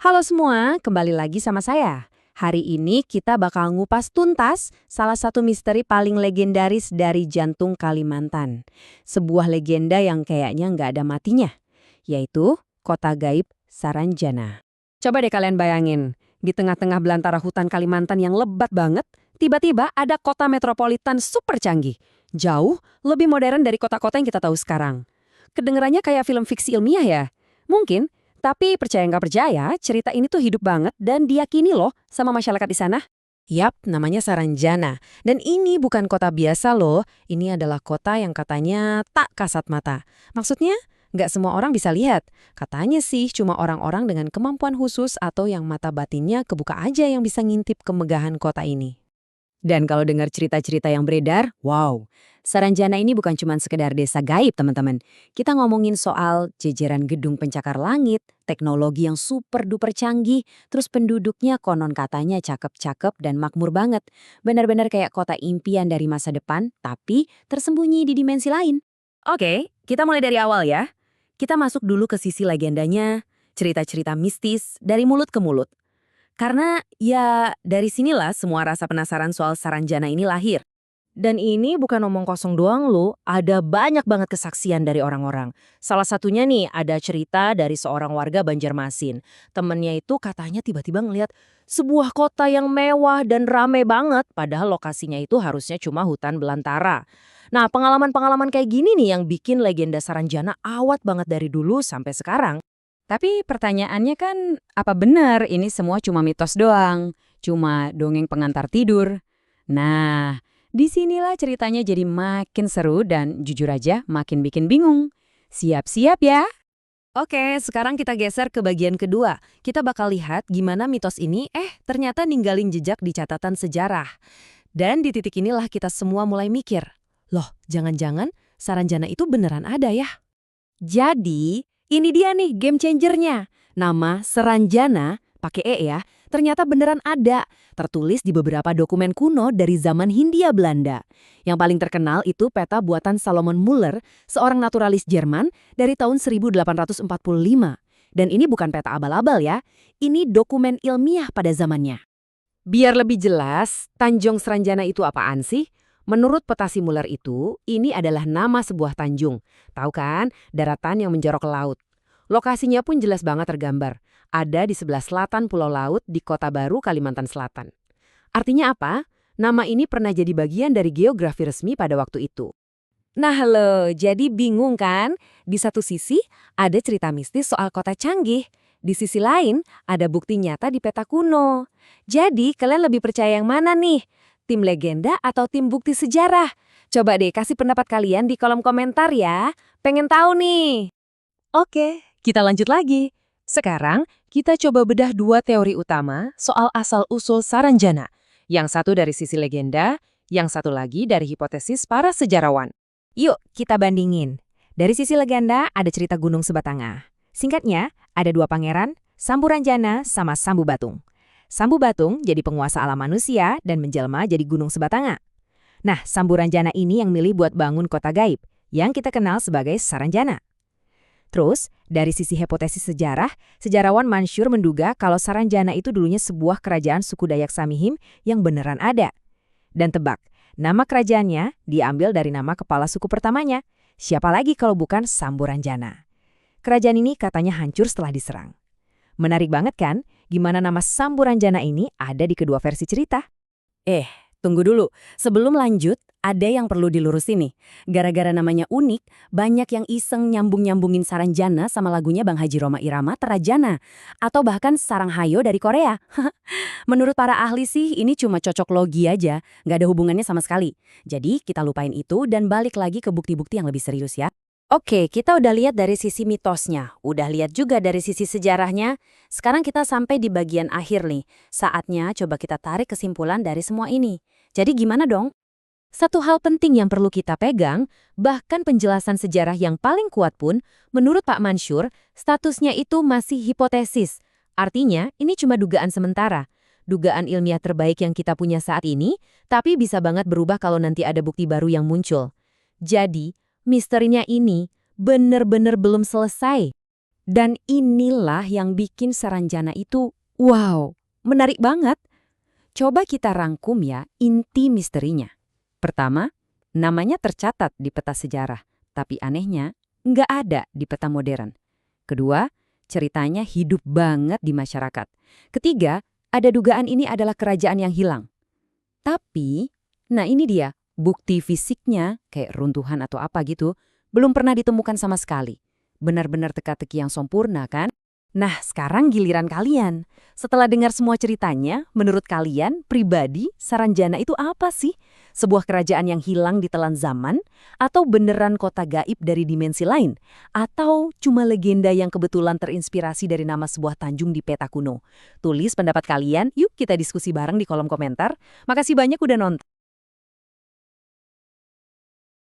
Halo semua, kembali lagi sama saya. Hari ini kita bakal ngupas tuntas salah satu misteri paling legendaris dari jantung Kalimantan. Sebuah legenda yang kayaknya nggak ada matinya, yaitu Kota Gaib Saranjana. Coba deh kalian bayangin, di tengah-tengah belantara hutan Kalimantan yang lebat banget, tiba-tiba ada kota metropolitan super canggih. Jauh lebih modern dari kota-kota yang kita tahu sekarang. Kedengerannya kayak film fiksi ilmiah ya? Mungkin, tapi percaya nggak percaya, cerita ini tuh hidup banget dan diyakini loh sama masyarakat di sana. Yap, namanya Saranjana. Dan ini bukan kota biasa loh, ini adalah kota yang katanya tak kasat mata. Maksudnya, nggak semua orang bisa lihat. Katanya sih cuma orang-orang dengan kemampuan khusus atau yang mata batinnya kebuka aja yang bisa ngintip kemegahan kota ini. Dan kalau dengar cerita-cerita yang beredar, wow, Saranjana ini bukan cuma sekedar desa gaib, teman-teman. Kita ngomongin soal jejeran gedung pencakar langit, teknologi yang super duper canggih, terus penduduknya konon katanya cakep-cakep dan makmur banget. Benar-benar kayak kota impian dari masa depan, tapi tersembunyi di dimensi lain. Oke, kita mulai dari awal ya. Kita masuk dulu ke sisi legendanya, cerita-cerita mistis dari mulut ke mulut. Karena ya dari sinilah semua rasa penasaran soal Saranjana ini lahir. Dan ini bukan omong kosong doang loh, ada banyak banget kesaksian dari orang-orang. Salah satunya nih ada cerita dari seorang warga Banjarmasin. Temennya itu katanya tiba-tiba ngeliat sebuah kota yang mewah dan rame banget, padahal lokasinya itu harusnya cuma hutan belantara. Nah, pengalaman-pengalaman kayak gini nih yang bikin legenda Saranjana awet banget dari dulu sampai sekarang. Tapi pertanyaannya kan, apa benar ini semua cuma mitos doang? Cuma dongeng pengantar tidur? Nah, disinilah ceritanya jadi makin seru dan jujur aja makin bikin bingung. Siap-siap ya? Oke, sekarang kita geser ke bagian kedua. Kita bakal lihat gimana mitos ini ternyata ninggalin jejak di catatan sejarah. Dan di titik inilah kita semua mulai mikir, loh jangan-jangan Saranjana itu beneran ada ya? Jadi, ini dia nih game changernya. Nama Saranjana, pakai E ya, ternyata beneran ada. Tertulis di beberapa dokumen kuno dari zaman Hindia Belanda. Yang paling terkenal itu peta buatan Salomon Muller, seorang naturalis Jerman dari tahun 1845. Dan ini bukan peta abal-abal ya, ini dokumen ilmiah pada zamannya. Biar lebih jelas, Tanjung Saranjana itu apaan sih? Menurut peta si Muller itu, ini adalah nama sebuah tanjung. Tahu kan? Daratan yang menjorok ke laut. Lokasinya pun jelas banget tergambar. Ada di sebelah selatan Pulau Laut di Kota Baru, Kalimantan Selatan. Artinya apa? Nama ini pernah jadi bagian dari geografi resmi pada waktu itu. Nah lo, jadi bingung kan? Di satu sisi, ada cerita mistis soal kota canggih. Di sisi lain, ada bukti nyata di peta kuno. Jadi, kalian lebih percaya yang mana nih? Tim legenda atau tim bukti sejarah? Coba deh kasih pendapat kalian di kolom komentar ya. Pengen tahu nih. Oke, kita lanjut lagi. Sekarang, kita coba bedah dua teori utama soal asal-usul Saranjana. Yang satu dari sisi legenda, yang satu lagi dari hipotesis para sejarawan. Yuk, kita bandingin. Dari sisi legenda, ada cerita Gunung Sebatanga. Singkatnya, ada dua pangeran, Samburanjana sama Sambu Batung. Sambu Batung jadi penguasa alam manusia dan menjelma jadi Gunung Sebatanga. Nah, Samburanjana ini yang milih buat bangun kota gaib, yang kita kenal sebagai Saranjana. Terus, dari sisi hipotesis sejarah, sejarawan Mansur menduga kalau Saranjana itu dulunya sebuah kerajaan suku Dayak Samihim yang beneran ada. Dan tebak, nama kerajaannya diambil dari nama kepala suku pertamanya. Siapa lagi kalau bukan Samburanjana? Kerajaan ini katanya hancur setelah diserang. Menarik banget kan, gimana nama Samburanjana ini ada di kedua versi cerita? Tunggu dulu. Sebelum lanjut, ada yang perlu dilurusin nih. Gara-gara namanya unik, banyak yang iseng nyambung-nyambungin Saranjana sama lagunya Bang Haji Rhoma Irama Terajana. Atau bahkan Saranghayo dari Korea. Menurut para ahli sih, ini cuma cocok logi aja. Nggak ada hubungannya sama sekali. Jadi, kita lupain itu dan balik lagi ke bukti-bukti yang lebih serius ya. Oke, kita udah lihat dari sisi mitosnya, udah lihat juga dari sisi sejarahnya. Sekarang kita sampai di bagian akhir nih. Saatnya coba kita tarik kesimpulan dari semua ini. Jadi gimana dong? Satu hal penting yang perlu kita pegang, bahkan penjelasan sejarah yang paling kuat pun, menurut Pak Mansur, statusnya itu masih hipotesis. Artinya, ini cuma dugaan sementara. Dugaan ilmiah terbaik yang kita punya saat ini, tapi bisa banget berubah kalau nanti ada bukti baru yang muncul. Jadi, misterinya ini bener-bener belum selesai. Dan inilah yang bikin Saranjana itu, wow, menarik banget. Coba kita rangkum ya inti misterinya. Pertama, namanya tercatat di peta sejarah, tapi anehnya nggak ada di peta modern. Kedua, ceritanya hidup banget di masyarakat. Ketiga, ada dugaan ini adalah kerajaan yang hilang. Tapi, nah ini dia, bukti fisiknya, kayak runtuhan atau apa gitu, belum pernah ditemukan sama sekali. Benar-benar teka-teki yang sempurna kan? Nah, sekarang giliran kalian. Setelah dengar semua ceritanya, menurut kalian, pribadi, Saranjana itu apa sih? Sebuah kerajaan yang hilang di telan zaman? Atau beneran kota gaib dari dimensi lain? Atau cuma legenda yang kebetulan terinspirasi dari nama sebuah tanjung di peta kuno? Tulis pendapat kalian, yuk kita diskusi bareng di kolom komentar. Makasih banyak udah nonton.